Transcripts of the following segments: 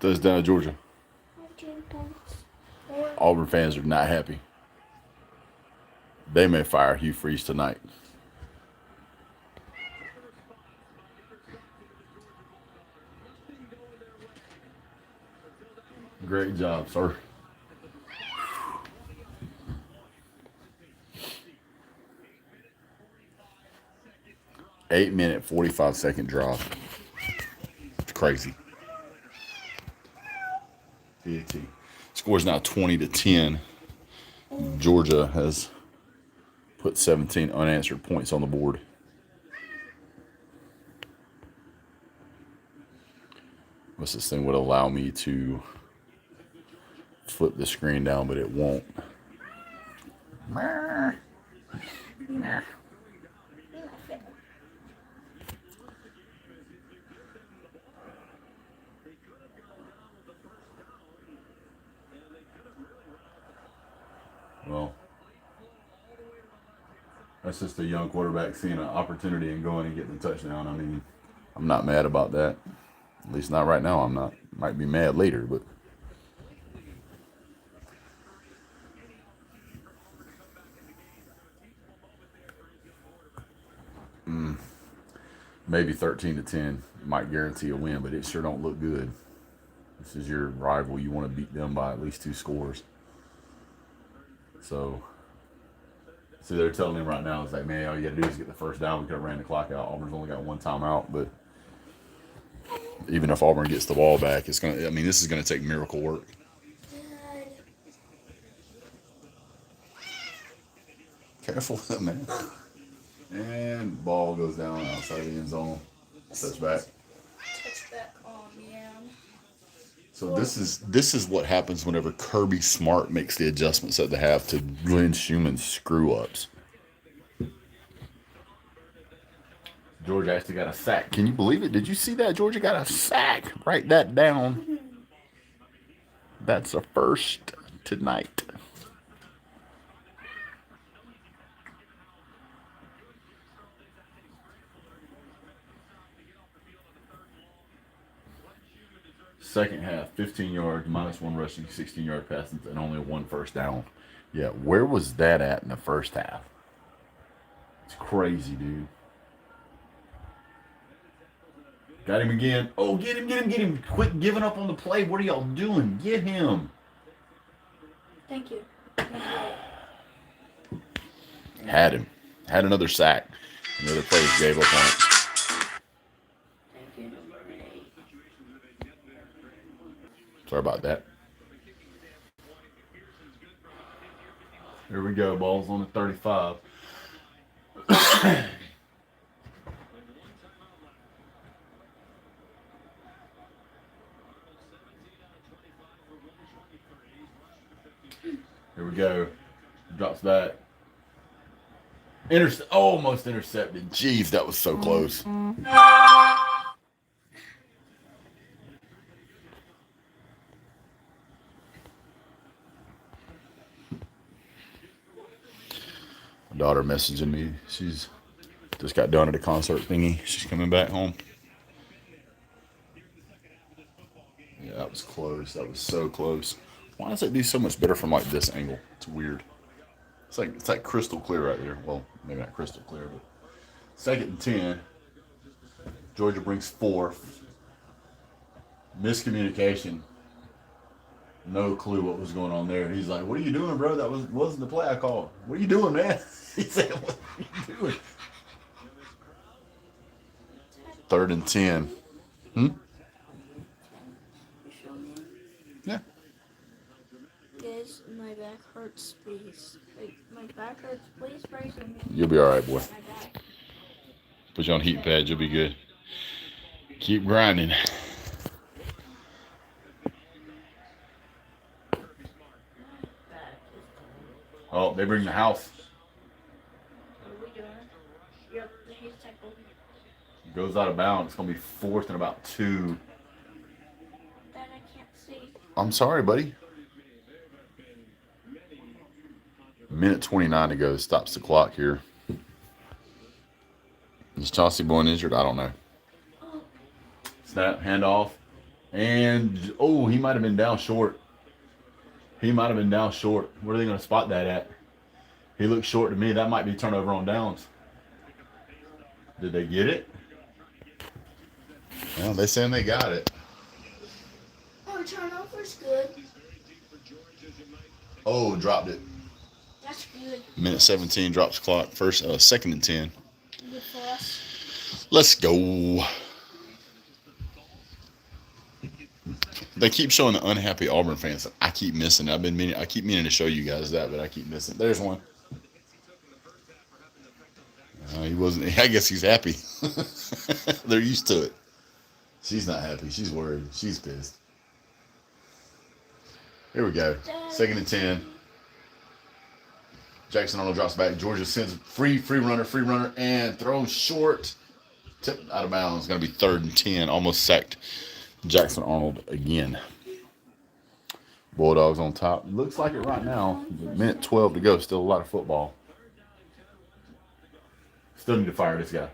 Touchdown, Georgia. Auburn fans are not happy. They may fire Hugh Freeze tonight. Great job, sir. 8-minute, 45-second drive. It's crazy. Score's now 20-10. Georgia has put 17 unanswered points on the board. What's this thing would allow me to flip the screen down, but it won't. Well, that's just a young quarterback seeing an opportunity and going and getting a touchdown. I mean, I'm not mad about that. At least not right now. I'm not. Might be mad later, but maybe 13-10 might guarantee a win, but it sure don't look good. This is your rival. You want to beat them by at least 2 scores. So, see, they're telling him right now, it's like, man, all you got to do is get the first down. We could have ran the clock out. Auburn's only got 1 timeout, but even if Auburn gets the ball back, it's gonna. I mean, this is gonna take miracle work. Careful, man. And ball goes down outside the end zone. Touchback. Touchback on, yeah. So this is what happens whenever Kirby Smart makes the adjustments that they have to Glenn Schumann's screw ups. Georgia actually got a sack. Can you believe it? Did you see that? Georgia got a sack. Write that down. That's a first tonight. Second half, 15 yards, -1 rushing, 16-yard passing, and only 1 first down. Yeah, where was that at in the first half? It's crazy, dude. Got him again. Oh, get him. Quit giving up on the play. What are y'all doing? Get him. Thank you. Had him. Had another sack. Another players gave up on it. Thank you, number 8. Sorry about that. Here we go. Ball's on the 35. Here we go. Drops back. Almost intercepted. Jeez, that was so close. My daughter messaging me. She's just got done at a concert thingy. She's coming back home. Yeah, that was close. That was so close. Why does it do so much better from like this angle? It's weird. It's like crystal clear right there. Well, maybe not crystal clear, but 2nd and 10. Georgia brings 4th. Miscommunication. No clue what was going on there. He's like, "What are you doing, bro? That wasn't the play I called. What are you doing, man?" He said, "What are you doing?" 3rd and 10. Yeah. Guys, my back hurts, please. Like, my back hurts, please pray for me. You'll be all right, boy. My back. Put you on heat pads. You'll be good. Keep grinding. Oh, they bring the house. What are we doing? Yep, he's tackled. Goes out of bounds. It's going to be 4th and about 2. That I can't see. I'm sorry, buddy. 1:29 to go. Stops the clock here. Is Chauncey Boyne injured? I don't know. Snap, handoff. And, oh, he might have been down short. He might have been down short. Where are they going to spot that at? He looks short to me. That might be turnover on downs. Did they get it? Well, they saying they got it. Oh, turnover's good. Oh, dropped it. That's good. Minute 17 drops clock. Second and 10. Good for us. Let's go. They keep showing the unhappy Auburn fans. I keep missing. I keep meaning to show you guys that, but I keep missing. There's one. He wasn't. I guess he's happy. They're used to it. She's not happy. She's worried. She's pissed. Here we go. Second and 10. Jackson Arnold drops back. Georgia sends free runner, and throws short. Tip out of bounds. It's going to be 3rd and 10. Almost sacked Jackson Arnold again. Bulldogs on top. Looks like it right now. Minute 12 to go. Still a lot of football. Still need to fire this guy.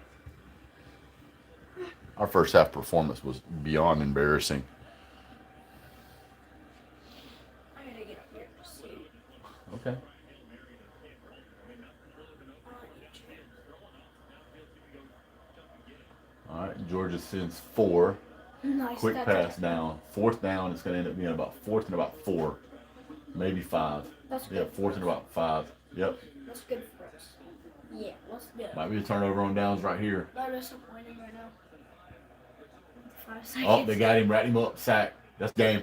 Our first half performance was beyond embarrassing. I gotta get up here to see. Okay. All right, Georgia sends 4. Nice. Quick pass down. 4th down. It's going to end up being about 4th and about 4. Maybe 5. That's Yeah, good. 4th and about 5. Yep. That's good for us. Yeah, let's do it. Might be a turnover on downs right here. That is disappointing right now. 5 seconds. Oh, they got him. Wrapped him up. Sack. That's the game.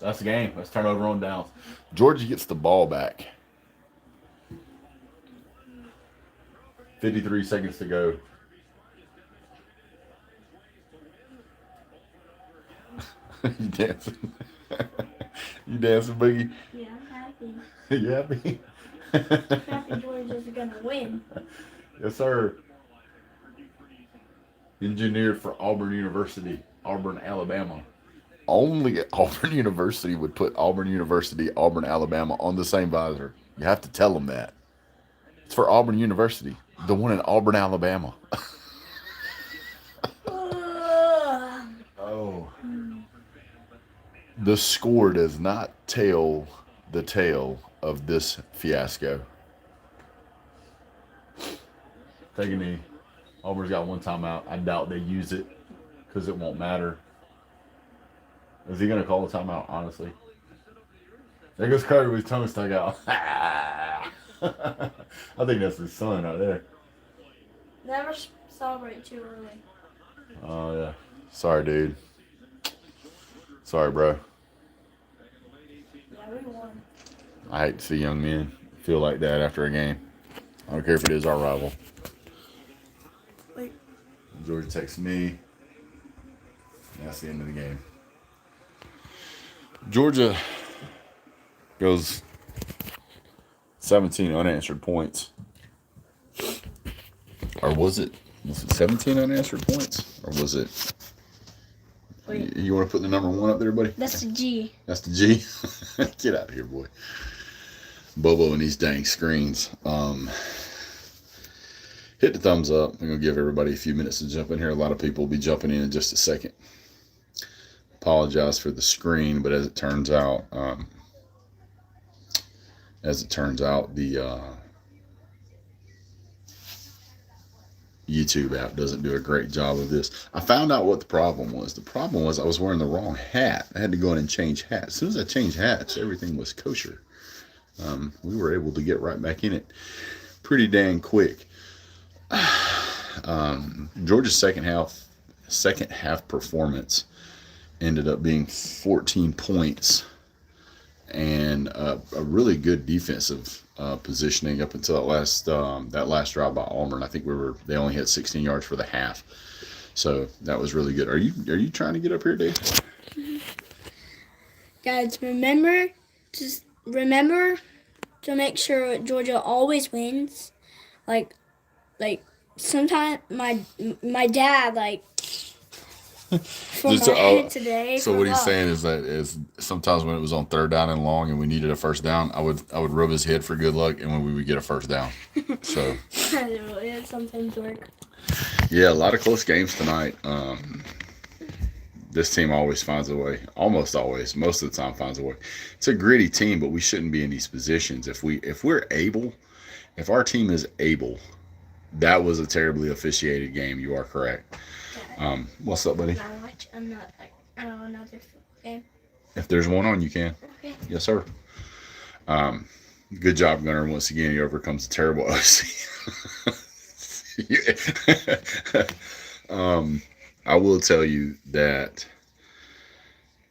That's the game. That's turnover on downs. Georgia gets the ball back. 53 seconds to go. You dancing? You dancing, Boogie? Yeah, I'm happy. You happy? I'm happy Georgia's gonna win. Yes, sir. Engineered for Auburn University, Auburn, Alabama. Only Auburn University would put Auburn University, Auburn, Alabama on the same visor. You have to tell them that. It's for Auburn University, the one in Auburn, Alabama. Oh. The score does not tell the tale of this fiasco. Take a knee. Auburn's got one timeout. I doubt they use it because it won't matter. Is he going to call a timeout, honestly? There goes Carter with his tongue stuck out. I think that's his son right there. Never celebrate too early. Oh, yeah. Sorry, dude. Sorry, bro. Yeah, we won. I hate to see young men feel like that after a game. I don't care if it is our rival. Wait. Georgia texts me. That's the end of the game. Georgia goes 17 unanswered points. Or was it 17 unanswered points? Or was it? Wait. You want to put the number 1 up there, buddy? That's the G. That's the G? Get out of here, boy. Bobo and these dang screens. Hit the thumbs up. I'm going to give everybody a few minutes to jump in here. A lot of people will be jumping in just a second. Apologize for the screen, but as it turns out, the YouTube app doesn't do a great job of this. I found out what the problem was. The problem was I was wearing the wrong hat. I had to go in and change hats. As soon as I changed hats, everything was kosher. We were able to get right back in it pretty dang quick. Georgia's second half performance ended up being 14 points and a really good defensive positioning up until that last drive by Auburn. I think they only had 16 yards for the half, so that was really good. Are you trying to get up here, Dave? Guys, remember to make sure Georgia always wins. Like sometimes my dad for Just, my head today. So what he's saying is sometimes when it was on 3rd down and long and we needed a first down, I would rub his head for good luck, and when we would get a first down. So it sometimes work. yeah, a lot of close games tonight. This team always finds a way. Almost always, most of the time finds a way. It's a gritty team, but we shouldn't be in these positions if we're able. If our team is able, that was a terribly officiated game. You are correct. What's up, buddy? Can I watch another game? If there's one on, you can. Okay. Yes, sir. Good job, Gunner. Once again, he overcomes a terrible OC. I will tell you that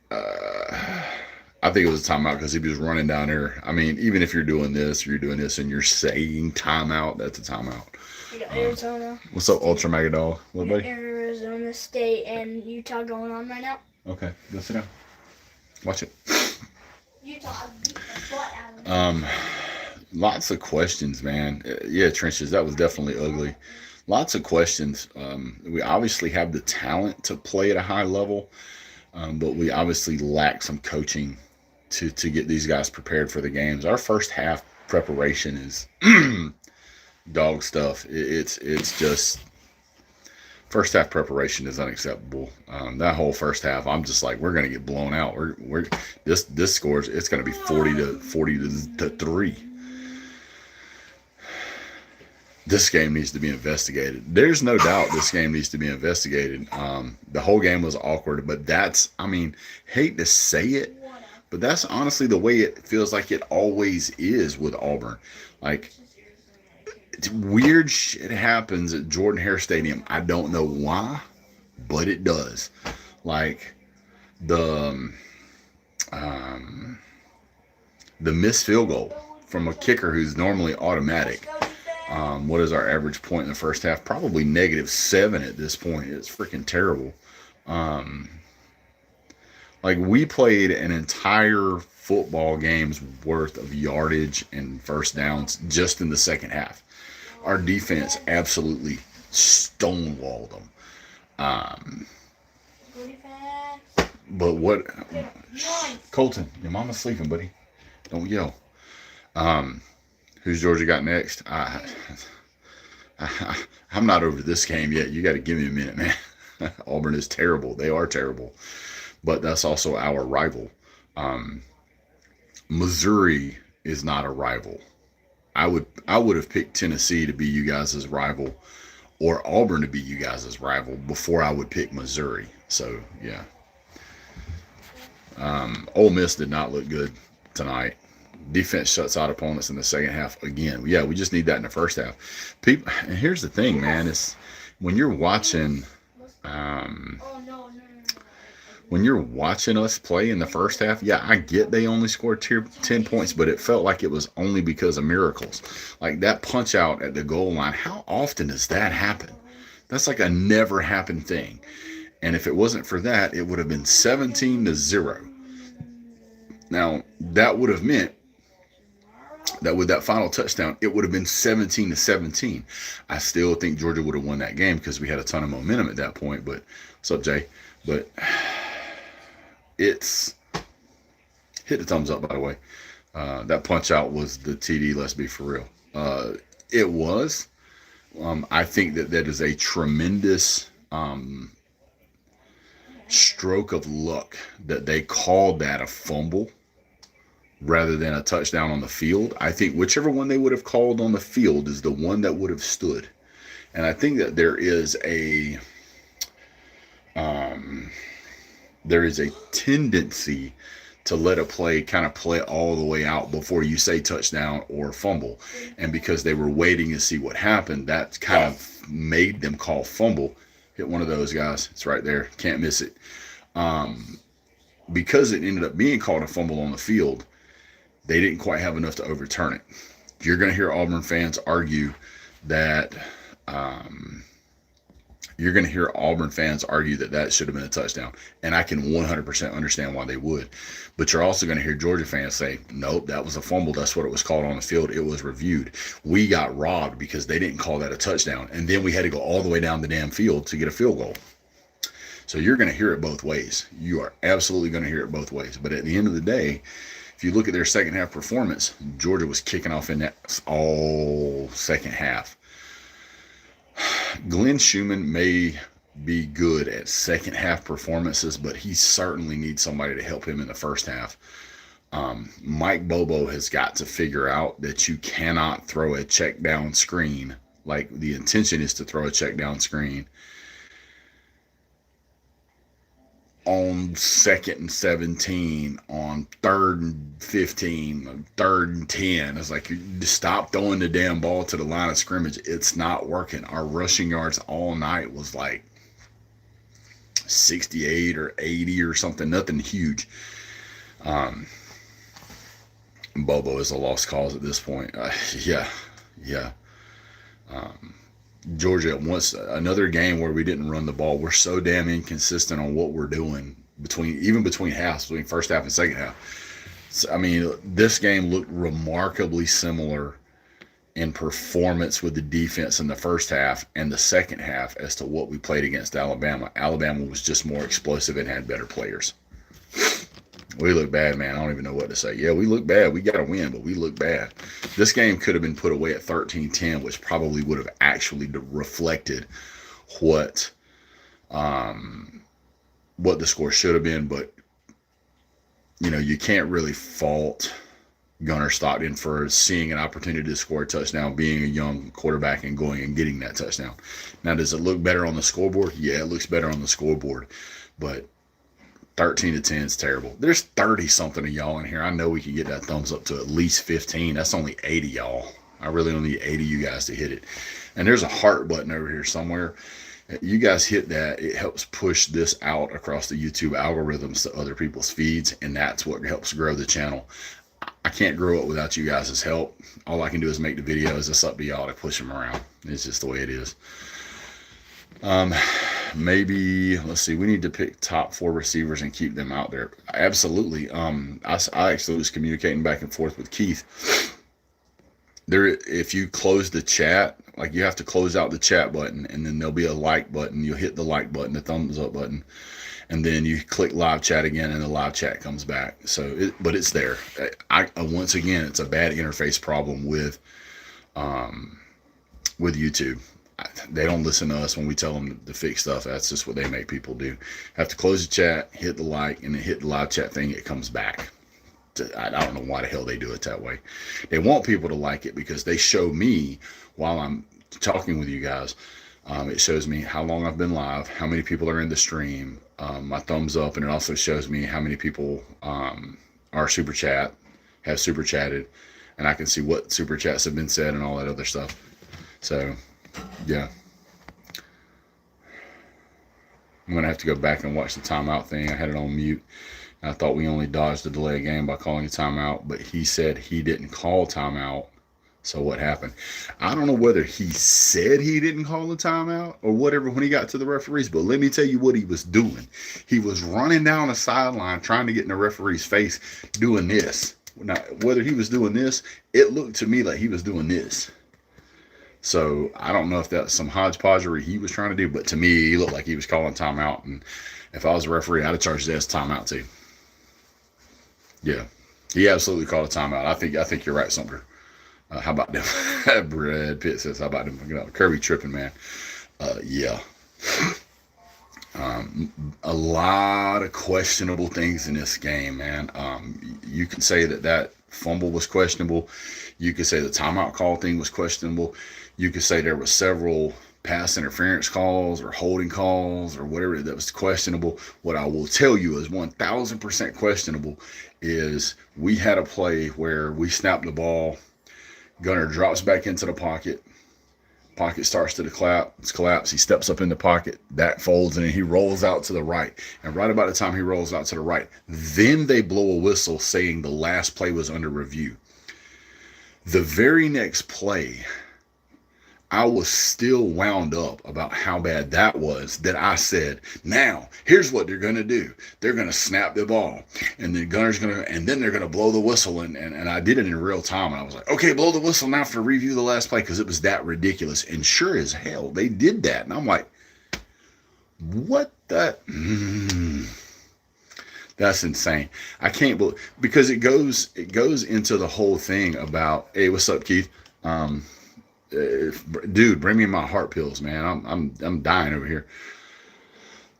I think it was a timeout because he was running down there. I mean, even if you're doing this, and you're saying timeout, that's a timeout. Arizona. What's up, Ultra Mega Dog? What, buddy? Arizona State and Utah going on right now. Okay, go sit down. Watch it. Utah beat the butt out of them. Lots of questions, man. Yeah, Trenches, that was definitely ugly. Lots of questions. We obviously have the talent to play at a high level, but we obviously lack some coaching to get these guys prepared for the games. Our first half preparation is dog stuff. It's just first half preparation is unacceptable. That whole first half, I'm just like, we're gonna get blown out. This scores. It's gonna be 40 to 3. This game needs to be investigated. There's no doubt this game needs to be investigated. The whole game was awkward, but hate to say it, but that's honestly the way it feels like it always is with Auburn. Like, it's weird shit happens at Jordan-Hare Stadium. I don't know why, but it does. Like, the missed field goal from a kicker who's normally automatic. What is our average point in the first half? Probably -7 at this point. It's freaking terrible. Like, we played an entire football game's worth of yardage and first downs just in the second half. Our defense absolutely stonewalled them. But what? Colton, your mama's sleeping, buddy. Don't yell. Who's Georgia got next? I'm not over this game yet. You got to give me a minute, man. Auburn is terrible. They are terrible. But that's also our rival. Missouri is not a rival. I would have picked Tennessee to be you guys' rival, or Auburn to be you guys' rival before I would pick Missouri. So yeah. Ole Miss did not look good tonight. Defense shuts out opponents in the second half again. Yeah, we just need that in the first half. People, and here's the thing, man, is when you're watching us play in the first half, yeah, I get they only scored 10 points, but it felt like it was only because of miracles. Like that punch out at the goal line, how often does that happen? That's like a never happened thing. And if it wasn't for that, it would have been 17-0. Now, that would have meant that with that final touchdown, it would have been 17-17. I still think Georgia would have won that game because we had a ton of momentum at that point. But what's up, Jay? But it's hit the thumbs up, by the way. That punch out was the TD. Let's be for real. It was. I think that is a tremendous stroke of luck that they called that a fumble rather than a touchdown on the field. I think whichever one they would have called on the field is the one that would have stood. And I think that there is a tendency to let a play kind of play all the way out before you say touchdown or fumble. And because they were waiting to see what happened, that kind of made them call fumble. Hit one of those guys. It's right there. Can't miss it. Because it ended up being called a fumble on the field, they didn't quite have enough to overturn it. You're going to hear Auburn fans argue that that should have been a touchdown. And I can 100% understand why they would. But you're also going to hear Georgia fans say, nope, that was a fumble. That's what it was called on the field. It was reviewed. We got robbed because they didn't call that a touchdown. And then we had to go all the way down the damn field to get a field goal. So you're going to hear it both ways. You are absolutely going to hear it both ways. But at the end of the day, if you look at their second half performance, Georgia was kicking off in that all second half. Glenn Schumann may be good at second half performances, but he certainly needs somebody to help him in the first half. Mike Bobo has got to figure out that you cannot throw a check down screen. Like the intention is to throw a check down screen on 2nd and 17, on 3rd and 15, 3rd and 10. It's like, you just stop throwing the damn ball to the line of scrimmage. It's not working. Our rushing yards all night was like 68 or 80 or something, nothing huge. Bobo is a lost cause at this point. Yeah. Georgia, once another game where we didn't run the ball. We're so damn inconsistent on what we're doing between halves, between first half and second half. So, I mean, this game looked remarkably similar in performance with the defense in the first half and the second half as to what we played against Alabama. Alabama was just more explosive and had better players. We look bad, man. I don't even know what to say. Yeah, we look bad. We got to win, but we look bad. This game could have been put away at 13-10, which probably would have actually reflected what the score should have been. But, you know, you can't really fault Gunnar Stockton for seeing an opportunity to score a touchdown, being a young quarterback and going and getting that touchdown. Now, does it look better on the scoreboard? Yeah, it looks better on the scoreboard. But 13-10 is terrible. There's 30-something of y'all in here. I know we can get that thumbs up to at least 15. That's only 80 y'all. I really only need 80 you guys to hit it. And there's a heart button over here somewhere. You guys hit that. It helps push this out across the YouTube algorithms to other people's feeds, and that's what helps grow the channel. I can't grow it without you guys' help. All I can do is make the videos. It's up to y'all to push them around. It's just the way it is. Maybe, let's see, we need to pick top 4 receivers and keep them out there. Absolutely. I actually was communicating back and forth with Keith. If you close the chat, like you have to close out the chat button, and then there'll be a like button. You'll hit the like button, the thumbs up button, and then you click live chat again, and the live chat comes back. But it's there. Once again, it's a bad interface problem with YouTube. They don't listen to us when we tell them to fix stuff. That's just what they make people do. Have to close the chat, hit the like, and then hit the live chat thing. It comes back. I don't know why the hell they do it that way. They want people to like it because they show me while I'm talking with you guys. It shows me how long I've been live, how many people are in the stream, my thumbs up, and it also shows me how many people are super chatted, and I can see what super chats have been said and all that other stuff. So, yeah. I'm going to have to go back and watch the timeout thing. I had it on mute. I thought we only dodged the delay game by calling a timeout, but he said he didn't call timeout. So what happened? I don't know whether he said he didn't call a timeout or whatever when he got to the referees, but let me tell you what he was doing. He was running down the sideline trying to get in the referee's face doing this. Now, whether he was doing this, it looked to me like he was doing this. So I don't know if that's some hodgepodgery he was trying to do, but to me, he looked like he was calling timeout. And if I was a referee, I'd have charged his timeout too. Yeah, he absolutely called a timeout. I think you're right, Sumter. How about them? Brad Pitt says, how about them? You know, Kirby tripping, man. Yeah. A lot of questionable things in this game, man. You can say that fumble was questionable. You could say the timeout call thing was questionable. You could say there were several pass interference calls or holding calls or whatever that was questionable. What I will tell you is 1,000% questionable is we had a play where we snapped the ball. Gunnar drops back into the pocket. Pocket starts to collapse. He steps up in the pocket. That folds, and then he rolls out to the right. And right about the time he rolls out to the right, then they blow a whistle saying the last play was under review. The very next play, I was still wound up about how bad that was, that I said, now, here's what they're going to do. They're going to snap the ball, and then then they're going to blow the whistle, and I did it in real time, and I was like, okay, blow the whistle now for review the last play, because it was that ridiculous, and sure as hell, they did that, and I'm like, what the... That's insane. I can't believe, because it goes into the whole thing about, hey, what's up, Keith? Dude, bring me my heart pills, man. I'm dying over here.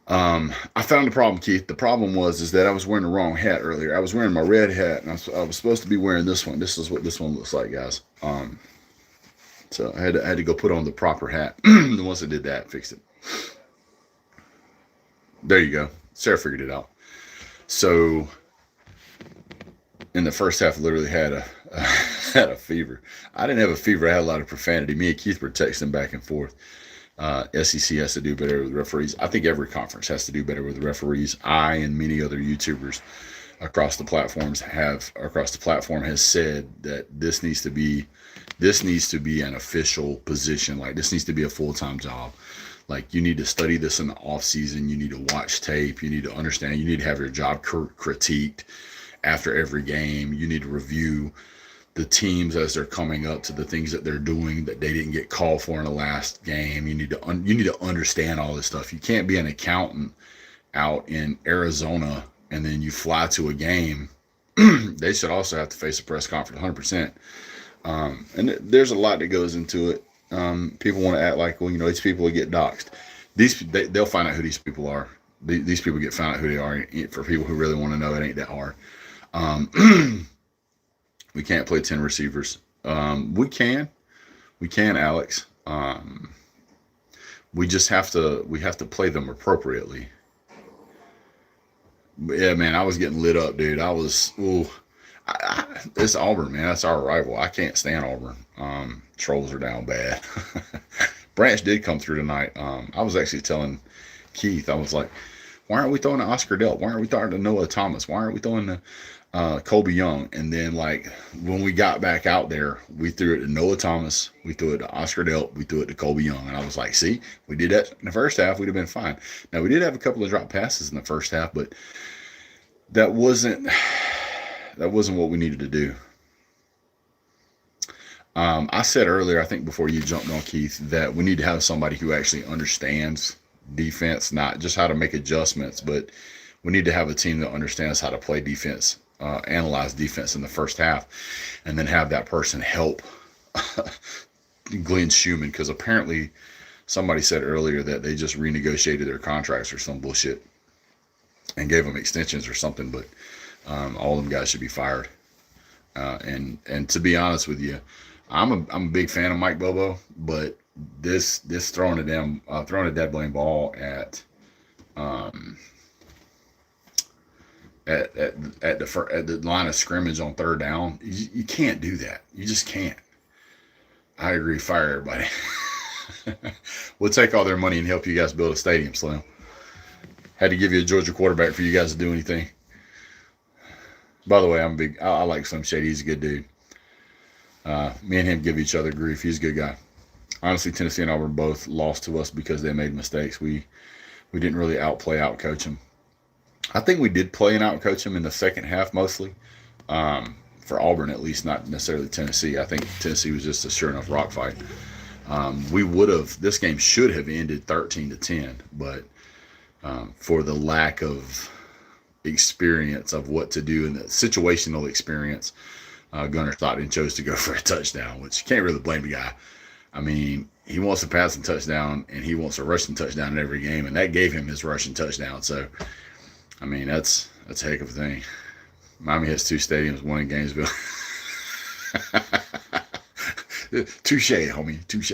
I found the problem, Keith. The problem is that I was wearing the wrong hat earlier. I was wearing my red hat, and I was supposed to be wearing this one. This is what this one looks like, guys. So I had to go put on the proper hat. And once I did that, fixed it. There you go. Sarah figured it out. So in the first half, I literally had had a fever. I didn't have a fever. I had a lot of profanity. Me and Keith were texting back and forth. SEC has to do better with referees. I think every conference has to do better with the referees. I and many other YouTubers across the platform has said that this needs to be an official position. Like, this needs to be a full-time job. Like, you need to study this in the off season. You need to watch tape. You need to understand. You need to have your job critiqued after every game. You need to review the teams as they're coming up to the things that they're doing that they didn't get called for in the last game. You need to understand all this stuff. You can't be an accountant out in Arizona and then you fly to a game. They should also have to face a press conference 100%. And there's a lot that goes into it. People want to act like, well, these people will get doxxed. They'll find out who these people are. These people get found out who they are. For people who really want to know, it ain't that hard. We can't play 10 receivers. We can, Alex. We just have to play them appropriately. But yeah, man, I was getting lit up, dude. It's Auburn, man. That's our rival. I can't stand Auburn. Trolls are down bad. Branch did come through tonight. I was actually telling Keith, I was like, why aren't we throwing to Oscar Delp? Why aren't we throwing to Noah Thomas? Why aren't we throwing to Colby Young? And then, like, when we got back out there, we threw it to Noah Thomas, we threw it to Oscar Delp, we threw it to Colby Young. And I was like, see, we did that in the first half, we'd have been fine. Now, we did have a couple of drop passes in the first half, but that wasn't what we needed to do. I said earlier, I think before you jumped on, Keith, that we need to have somebody who actually understands defense, not just how to make adjustments, but we need to have a team that understands how to play defense, analyze defense in the first half, and then have that person help Glenn Schumann, because apparently somebody said earlier that they just renegotiated their contracts or some bullshit and gave them extensions or something, but all of them guys should be fired. And to be honest with you, I'm a big fan of Mike Bobo, but this throwing a dead blame ball at the line of scrimmage on third down, you can't do that. You just can't. I agree. Fire everybody. We'll take all their money and help you guys build a stadium, Slim. Had to give you a Georgia quarterback for you guys to do anything. By the way, I like Slim Shady. He's a good dude. Me and him give each other grief. He's a good guy. Honestly, Tennessee and Auburn both lost to us because they made mistakes. We didn't really outcoach them. I think we did play and outcoach them in the second half mostly. For Auburn, at least, not necessarily Tennessee. I think Tennessee was just a sure enough rock fight. This game should have ended 13-10, but for the lack of experience of what to do and the situational experience, Gunnar Stockton chose to go for a touchdown, which you can't really blame the guy. I mean, he wants a passing touchdown and he wants a rushing touchdown in every game, and that gave him his rushing touchdown. So, I mean, that's a heck of a thing. Miami has 2 stadiums, one in Gainesville. Touche, homie, touche.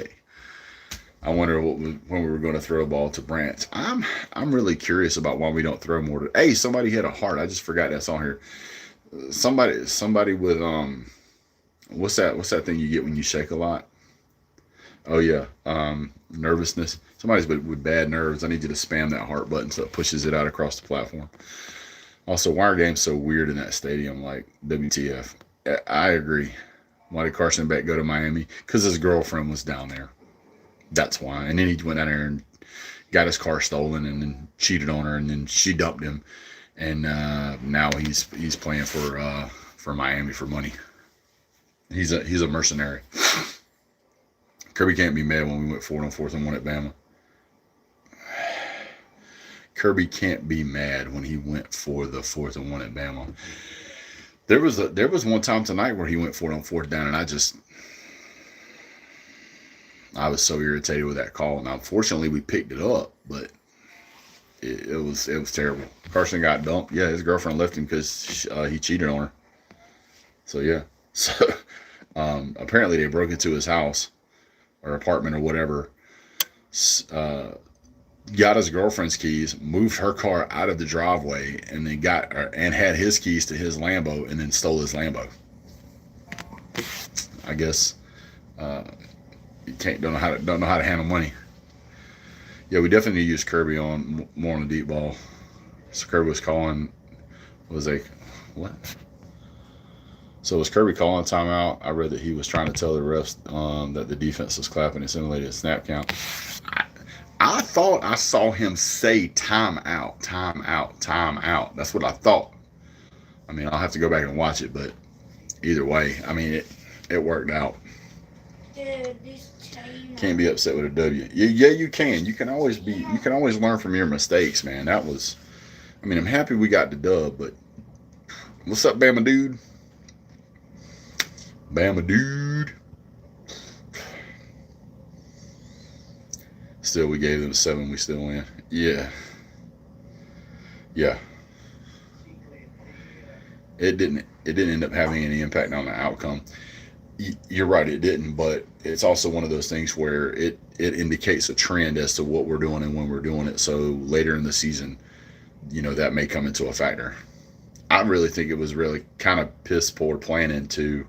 I wonder when we were going to throw a ball to Branch. I'm really curious about why we don't throw more. Hey, somebody hit a heart. I just forgot that's on here. Somebody with what's that thing you get when you shake a lot? Oh yeah, nervousness. Somebody's with bad nerves. I need you to spam that heart button so it pushes it out across the platform. Also, why are games so weird in that stadium? Like, WTF? I agree. Why did Carson Beck go to Miami? Because his girlfriend was down there. That's why. And then he went down there and got his car stolen and then cheated on her, and then she dumped him. And now he's playing for Miami for money. He's a mercenary. Kirby can't be mad when we went 4 on 4th and 1 at Bama. Kirby can't be mad when he went for the 4th and 1 at Bama. There was one time tonight where he went 4 on 4th down, and I was so irritated with that call. Now, fortunately, we picked it up, but it was terrible. Carson got dumped. Yeah, his girlfriend left him because he cheated on her. So yeah, so apparently they broke into his house or apartment or whatever. Got his girlfriend's keys, moved her car out of the driveway, and then and had his keys to his Lambo, and then stole his Lambo. I guess you don't know how to handle money. Yeah, we definitely need to use Kirby on more on the deep ball. So Kirby was calling. Was like, what? So was Kirby calling timeout? I read that he was trying to tell the refs that the defense was clapping and simulated a snap count. I thought I saw him say timeout, timeout, timeout. That's what I thought. I mean, I'll have to go back and watch it, but either way, I mean, it worked out. Dude, this chain. Can't be upset with a W. Yeah, you can. You can always learn from your mistakes, man. That was, I mean, I'm happy we got the dub, but what's up, Bama dude? Bama dude. Still, we gave them a 7. We still win. Yeah. It didn't end up having any impact on the outcome. You're right, it didn't, but it's also one of those things where it indicates a trend as to what we're doing and when we're doing it. So later in the season, that may come into a factor. I really think it was really kind of piss poor planning to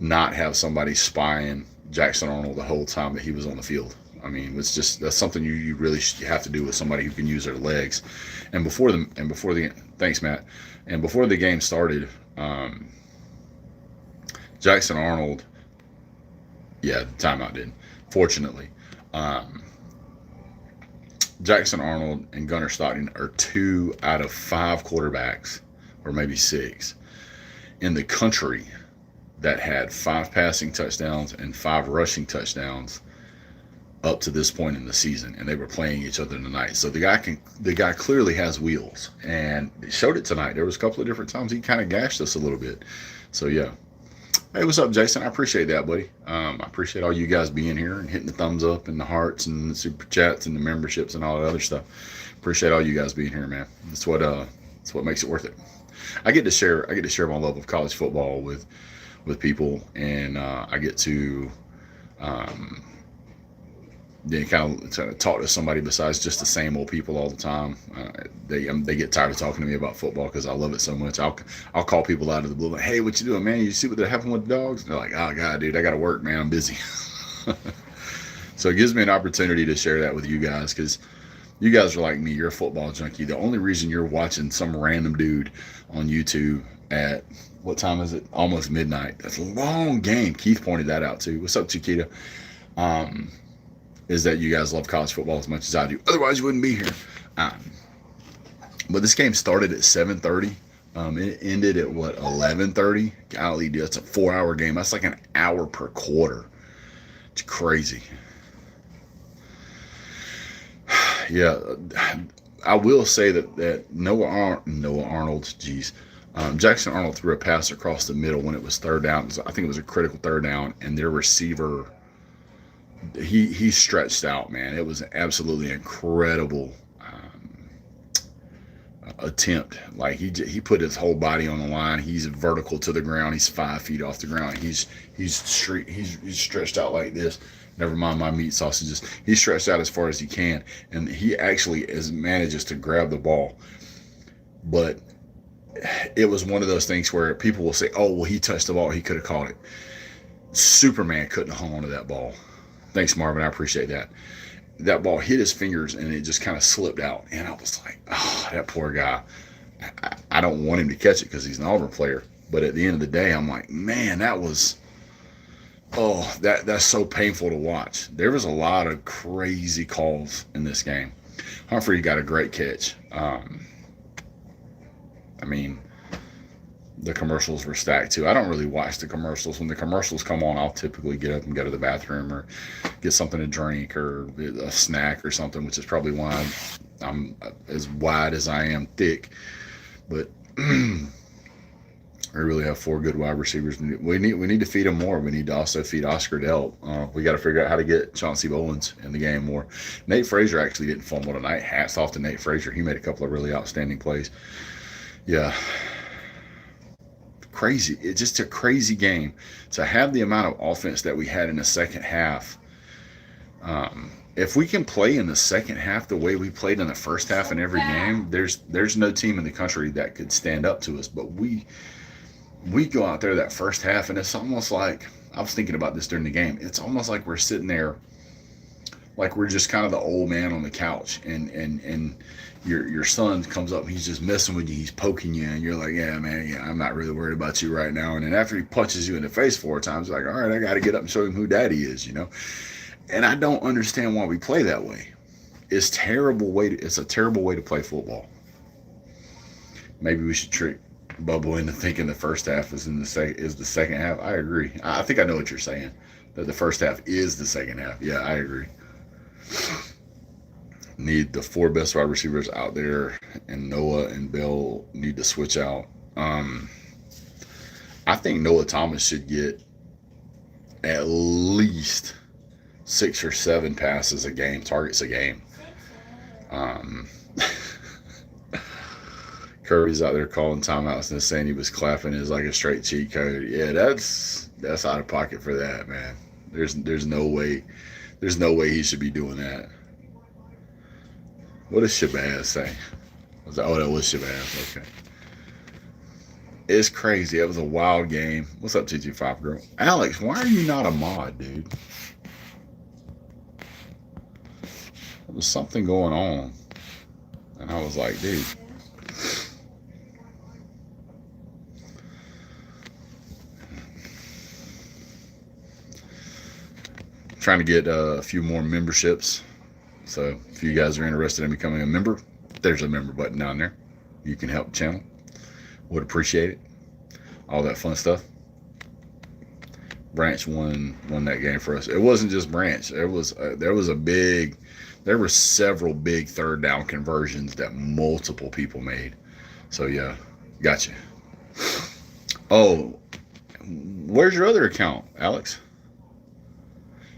not have somebody spying Jackson Arnold the whole time that he was on the field. I mean, that's something you really have to do with somebody who can use their legs. And before the thanks, Matt. And before the game started, Jackson Arnold, yeah, the timeout didn't. Fortunately, Jackson Arnold and Gunnar Stockton are 2 out of 5 quarterbacks, or maybe 6, in the country that had 5 passing touchdowns and 5 rushing touchdowns up to this point in the season, and they were playing each other tonight. So the guy clearly has wheels, and it showed it tonight. There was a couple of different times he kind of gashed us a little bit. So yeah. Hey, what's up, Jason? I appreciate that, buddy. I appreciate all you guys being here and hitting the thumbs up and the hearts and the super chats and the memberships and all that other stuff. Appreciate all you guys being here, man. That's what makes it worth it. I get to share my love of college football with people, and I get to kind of talk to somebody besides just the same old people all the time. They get tired of talking to me about football because I love it so much. I'll call people out of the blue like, hey, what you doing, man? You see what happened with the Dogs? And they're like, oh god, dude, I got to work, man. I'm busy. So it gives me an opportunity to share that with you guys, because you guys are like me. You're a football junkie. The only reason you're watching some random dude on YouTube at, what time is it? Almost midnight. That's a long game. Keith pointed that out too. What's up, Chiquita? Is that you guys love college football as much as I do. Otherwise, you wouldn't be here. But this game started at 7:30. It ended at, 11:30? Golly, dude, that's a 4-hour game. That's like an hour per quarter. It's crazy. Yeah, I will say that Noah Arnold, Jackson Arnold threw a pass across the middle when it was 3rd down. I think it was a critical 3rd down, and their receiver, he stretched out, man. It was an absolutely incredible attempt. Like he put his whole body on the line. He's vertical to the ground. He's 5 feet off the ground. He's stretched out like this. Never mind my meat sausages. He's stretched out as far as he can, and he actually manages to grab the ball. But it was one of those things where people will say, "Oh, well, he touched the ball. He could have caught it." Superman couldn't hold on to that ball. Thanks, Marvin. I appreciate that. That ball hit his fingers, and it just kind of slipped out. And I was like, oh, that poor guy. I don't want him to catch it because he's an Auburn player. But at the end of the day, I'm like, man, that's so painful to watch. There was a lot of crazy calls in this game. Humphrey got a great catch. The commercials were stacked too. I don't really watch the commercials. When the commercials come on, I'll typically get up and go to the bathroom or get something to drink or a snack or something, which is probably why I'm as wide as I am thick. But We really have 4 good wide receivers. We need to feed them more. We need to also feed Oscar Delp. We got to figure out how to get Chauncey Bowens in the game more. Nate Frazier actually didn't fumble tonight. Hats off to Nate Frazier. He made a couple of really outstanding plays. Yeah. Crazy. It's just a crazy game. To have the amount of offense that we had in the second half, if we can play in the second half the way we played in the first half in every game, there's no team in the country that could stand up to us. But we go out there that first half, and it's almost like, I was thinking about this during the game, it's almost like we're sitting there like we're just kind of the old man on the couch, and your son comes up and he's just messing with you, he's poking you, and you're like, yeah, man, yeah, I'm not really worried about you right now. And then after he punches you in the face 4 times, like, all right, I got to get up and show him who daddy is, you know. And I don't understand why we play that way. It's a terrible way to play football. Maybe we should trick Bubble into thinking the first half is the second half. I agree. I think I know what you're saying. That the first half is the second half. Yeah, I agree. Need the 4 best wide receivers out there, and Noah and Bell need to switch out. I think Noah Thomas should get at least 6 or 7 passes a game, targets a game. Kirby's out there calling timeouts and saying he was clapping is like a straight cheat code. Yeah, that's out of pocket for that, man. There's no way he should be doing that. What does Shabazz say? Oh, that was Shabazz. Okay. It's crazy. It was a wild game. What's up, TG5 girl? Alex, why are you not a mod, dude? There was something going on, and I was like, dude. Trying to get a few more memberships. So if you guys are interested in becoming a member, there's a member button down there. You can help the channel. Would appreciate it. All that fun stuff. Branch won that game for us. It wasn't just Branch. There were several big 3rd down conversions that multiple people made. So yeah, gotcha. Oh, where's your other account, Alex?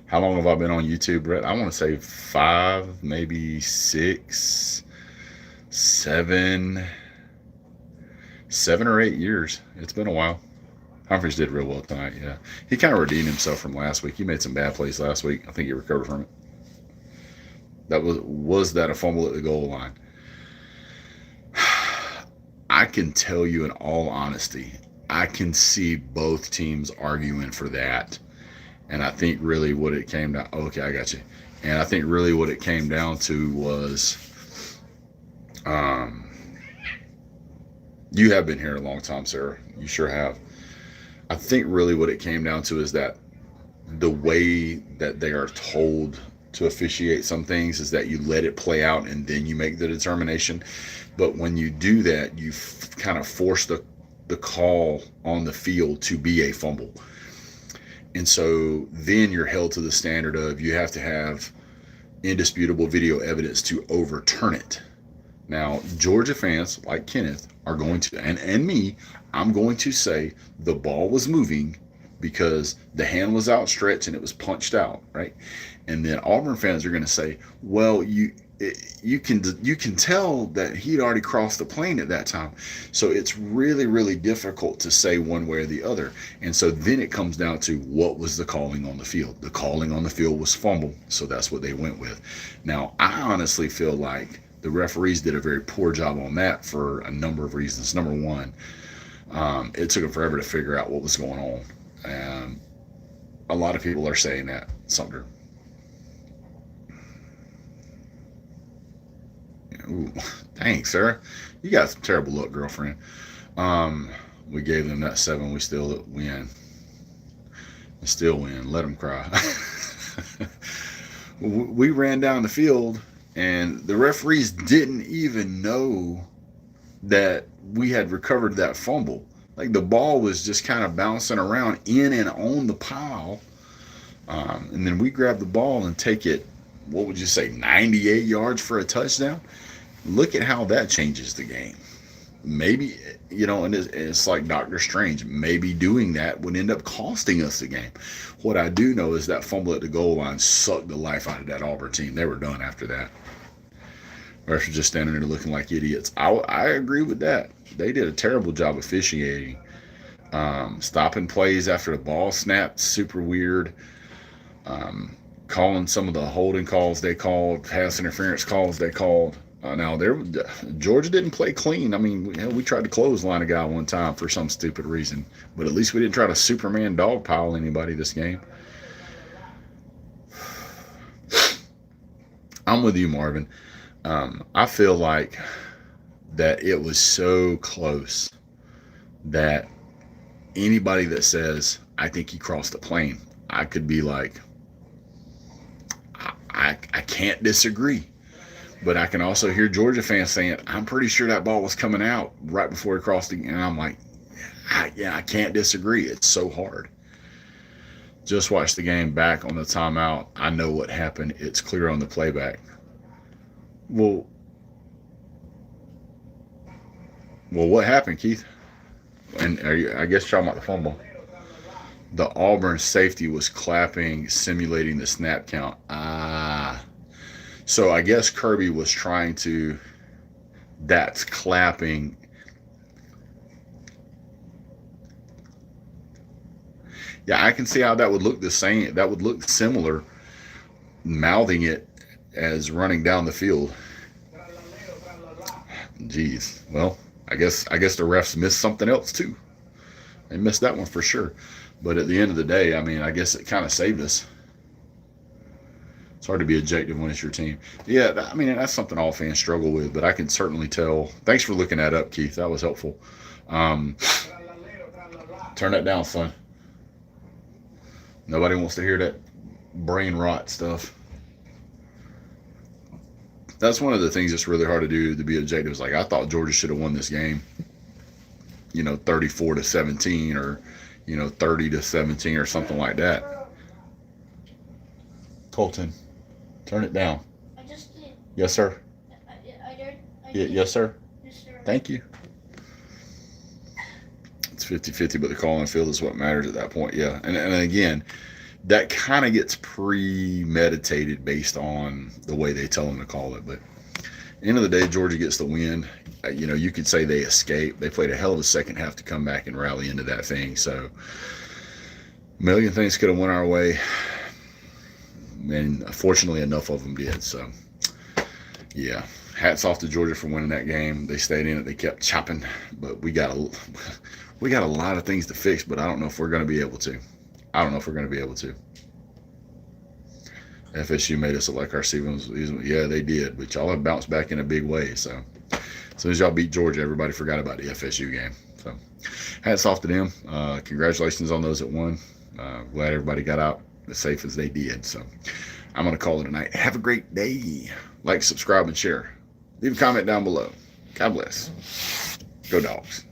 How long have I been on YouTube, Brett? I want to say 5, maybe 6, 7 or 8 years. It's been a while. Humphries did real well tonight, yeah. He kind of redeemed himself from last week. He made some bad plays last week. I think he recovered from it. That was that a fumble at the goal line? I can tell you in all honesty, I can see both teams arguing for that. And I think really what it came down, okay, I got you. And I think really what it came down to was, you have been here a long time, Sarah. You sure have. I think really what it came down to is that the way that they are told to officiate some things is that you let it play out and then you make the determination. But when you do that, you kind of force the call on the field to be a fumble. And so then you're held to the standard of you have to have indisputable video evidence to overturn it. Now, Georgia fans like Kenneth are going to, and me, I'm going to say the ball was moving because the hand was outstretched and it was punched out, right? And then Auburn fans are going to say, well, you can tell that he'd already crossed the plane at that time. So it's really, really difficult to say one way or the other. And so then it comes down to what was the calling on the field. The calling on the field was fumble, so that's what they went with. Now, I honestly feel like the referees did a very poor job on that for a number of reasons. Number one, it took them forever to figure out what was going on. And a lot of people are saying that, Sumter. Ooh, thanks, Sarah. You got some terrible luck, girlfriend. We gave them that 7. We still win. Let them cry. We ran down the field, and the referees didn't even know that we had recovered that fumble. Like, the ball was just kind of bouncing around in and on the pile. And then we grab the ball and take it, what would you say, 98 yards for a touchdown? Look at how that changes the game. maybe, and it's like Doctor Strange. Maybe doing that would end up costing us the game. What I do know is that fumble at the goal line sucked the life out of that Auburn team. They were done after that. Refs were just standing there looking like idiots. I agree with that. They did a terrible job officiating. Stopping plays after the ball snapped, super weird. Calling some of the holding calls they called, pass interference calls they called. Now, Georgia didn't play clean. I mean, we tried to clothesline a guy one time for some stupid reason, but at least we didn't try to Superman dog pile anybody this game. I'm with you, Marvin. I feel like that it was so close that anybody that says, I think he crossed the plane, I could be like, I can't disagree. But I can also hear Georgia fans saying, I'm pretty sure that ball was coming out right before he crossed it. And I'm like, I can't disagree. It's so hard. Just watch the game back on the timeout. I know what happened. It's clear on the playback. Well, what happened, Keith? And I guess you're talking about the fumble. The Auburn safety was clapping, simulating the snap count. So I guess Kirby was trying to, that's clapping. Yeah, I can see how that would look the same. That would look similar, mouthing it as running down the field. Jeez. Well, I guess the refs missed something else too. They missed that one for sure. But at the end of the day, I mean, I guess it kind of saved us. It's hard to be objective when it's your team. Yeah, I mean, that's something all fans struggle with, but I can certainly tell. Thanks for looking that up, Keith. That was helpful. Turn that down, son. Nobody wants to hear that brain rot stuff. That's one of the things that's really hard to do, to be objective. Is like, I thought Georgia should have won this game, 34-17 or, 30-17 or something like that. Colton, turn it down. I just did. Yes, sir. I did. Yes, sir. Yes, sir. Thank you. It's 50-50, but the call on field is what matters at that point. Yeah. And again, that kind of gets premeditated based on the way they tell them to call it. But end of the day, Georgia gets the win. You could say they escaped. They played a hell of a second half to come back and rally into that thing. So a million things could have went our way. And fortunately, enough of them did. So, yeah, hats off to Georgia for winning that game. They stayed in it. They kept chopping. But we got a lot of things to fix, but I don't know if we're going to be able to. FSU made us look like our season. Yeah, they did. But y'all have bounced back in a big way. So, as soon as y'all beat Georgia, everybody forgot about the FSU game. So, hats off to them. Congratulations on those that won. Glad everybody got out as safe as they did. So, I'm going to call it a night. Have a great day. Like, subscribe, and share. Leave a comment down below. God bless. Go Dogs.